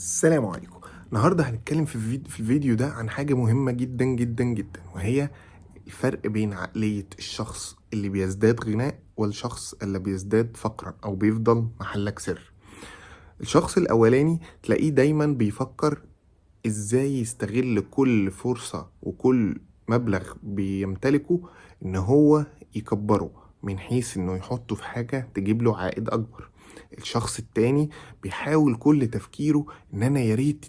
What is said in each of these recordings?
السلام عليكم. النهارده هنتكلم في الفيديو ده عن حاجة مهمة جدا جدا جدا، وهي الفرق بين عقلية الشخص اللي بيزداد غناء والشخص اللي بيزداد فقرا أو بيفضل محلك سر. الشخص الأولاني تلاقيه دايما بيفكر ازاي يستغل كل فرصة وكل مبلغ بيمتلكه ان هو يكبره، من حيث انه يحطه في حاجة تجيب له عائد اكبر. الشخص التاني بيحاول كل تفكيره ان انا ياريت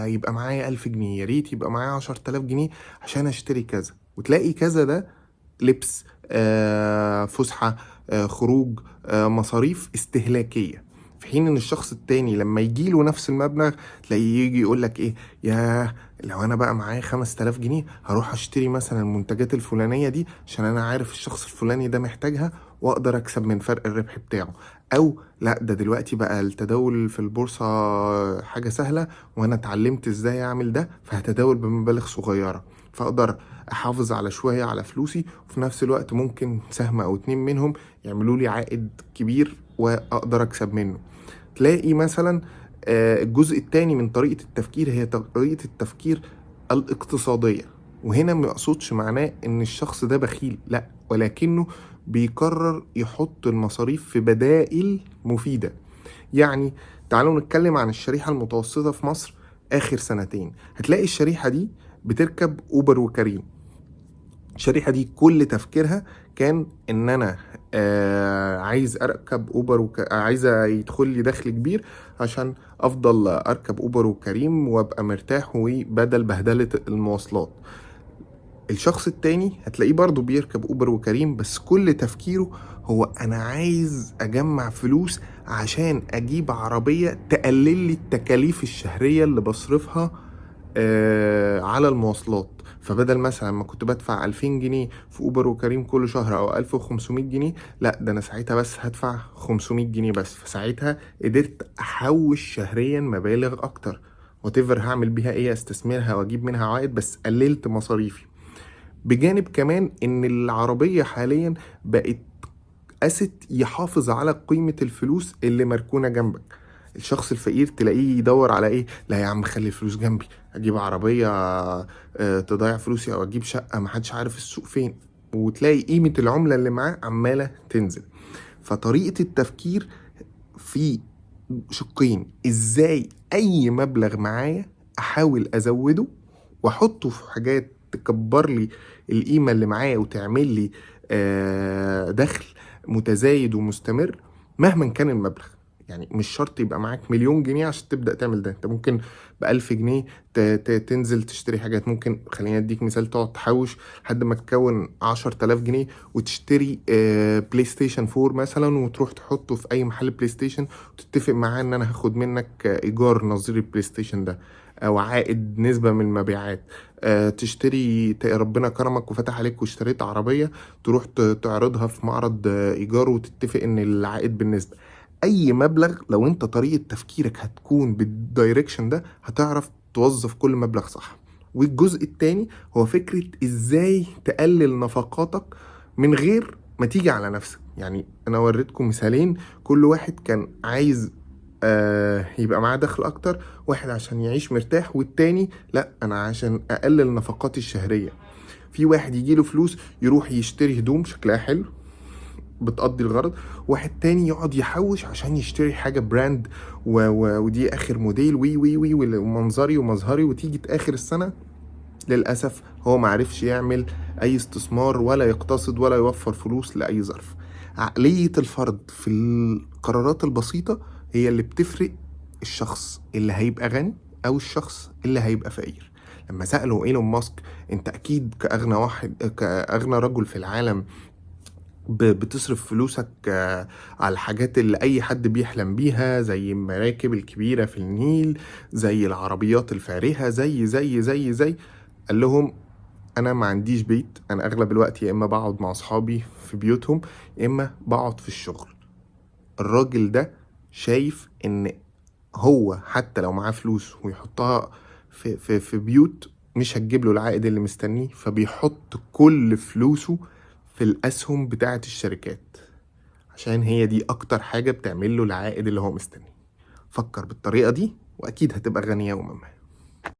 يبقى معايا 1000 جنيه، ياريت يبقى معايا 10 تلاف جنيه عشان اشتري كذا. وتلاقي كذا ده لبس، فسحة، خروج، مصاريف استهلاكية. في حين ان الشخص التاني لما يجيله نفس المبلغ تلاقيه يجي يقولك ايه، ياه لو انا بقى معايا 5000 جنيه هروح اشتري مثلا المنتجات الفلانية دي عشان انا عارف الشخص الفلاني ده محتاجها واقدر اكسب من فرق الربح بتاعه. او لا، ده دلوقتي بقى التداول في البورصة حاجة سهلة وانا اتعلمت ازاي اعمل ده، فهتداول بمبالغ صغيرة فاقدر احافظ على شوية على فلوسي، وفي نفس الوقت ممكن سهم او اتنين منهم يعملوا لي عائد كبير واقدر اكسب منه. تلاقي مثلا الجزء التاني من طريقة التفكير هي طريقة التفكير الاقتصادية. وهنا ما يقصدش معناه ان الشخص ده بخيل، لا، ولكنه بيقرر يحط المصاريف في بدائل مفيدة. يعني تعالوا نتكلم عن الشريحة المتوسطة في مصر. آخر سنتين هتلاقي الشريحة دي بتركب أوبر وكريم. الشريحة دي كل تفكيرها كان ان انا عايز اركب اوبر عايزة يدخل لي دخل كبير عشان افضل اركب اوبر وكريم وابقى مرتاح وبدل بهدلة المواصلات. الشخص التاني هتلاقيه برضو بيركب اوبر وكريم، بس كل تفكيره هو انا عايز اجمع فلوس عشان اجيب عربية تقلل لي التكاليف الشهرية اللي بصرفها على المواصلات. فبدل مثلا ما كنت بدفع 2000 جنيه في اوبر وكريم كل شهر او 1500 جنيه، لا ده انا ساعتها بس هدفع 500 جنيه بس. فساعتها قدرت احوش شهريا مبالغ اكتر، وتفر هعمل بيها ايه، استثمرها واجيب منها عائد، بس قللت مصاريفي. بجانب كمان ان العربية حاليا بقت اسيت يحافظ على قيمة الفلوس اللي مركونة جنبك. الشخص الفقير تلاقيه يدور على ايه، لا يا عم خلي الفلوس جنبي، اجيب عربية تضيع فلوسي، او اجيب شقة محدش عارف السوق فين. وتلاقي قيمة العملة اللي معاه عمالة تنزل. فطريقة التفكير في شقين: ازاي اي مبلغ معايا احاول ازوده واحطه في حاجات تكبر لي القيمة اللي معايا وتعمل لي دخل متزايد ومستمر مهما كان المبلغ. يعني مش شرط يبقى معاك 1,000,000 جنيه عشان تبدأ تعمل ده، انت ممكن ب1000 جنيه تنزل تشتري حاجات. ممكن خلينا اديك مثال، تقعد تحوش لحد ما تكون 10,000 جنيه وتشتري بلاي ستيشن 4 مثلا، وتروح تحطه في اي محل بلاي ستيشن وتتفق معاه ان انا هاخد منك ايجار نظير البلاي ستيشن ده او عائد نسبة من المبيعات. تشتري ربنا كرمك وفتح عليك واشتريت عربية، تروح تعرضها في معرض ايجار وتتفق ان العائد بالنسبة. اي مبلغ لو انت طريقة تفكيرك هتكون بالدايركشن ده هتعرف توظف كل مبلغ صح. والجزء التاني هو فكرة ازاي تقلل نفقاتك من غير ما تيجي على نفسك. يعني انا وريتكم مثالين، كل واحد كان عايز يبقى معاه دخل اكتر. واحد عشان يعيش مرتاح، والتاني لا انا عشان اقلل نفقاتي الشهرية. في واحد يجيله فلوس يروح يشتري هدوم شكلها حلو بتقضي الغرض، واحد تاني يقعد يحوش عشان يشتري حاجة براند ودي اخر موديل وي وي وي ومنظري ومظهري، وتيجي اخر السنة للأسف هو معرفش يعمل أي استثمار ولا يقتصد ولا يوفر فلوس لأي ظرف. عقلية الفرد في القرارات البسيطة هي اللي بتفرق الشخص اللي هيبقى غني أو الشخص اللي هيبقى فقير. لما سألوا إيلون ماسك، أنت أكيد كأغنى رجل في العالم بتصرف فلوسك على الحاجات اللي أي حد بيحلم بيها، زي المراكب الكبيرة في النيل، زي العربيات الفارهة، زي. قال لهم انا ما عنديش بيت، انا اغلب الوقت يا اما بقعد مع اصحابي في بيوتهم يا اما بقعد في الشغل. الراجل ده شايف ان هو حتى لو معاه فلوس ويحطها في بيوت مش هتجيب له العائد اللي مستنيه، فبيحط كل فلوسه في الاسهم بتاعة الشركات عشان هي دي اكتر حاجة بتعمل له العائد اللي هو مستنيه. فكر بالطريقة دي واكيد هتبقى غني يوما ما.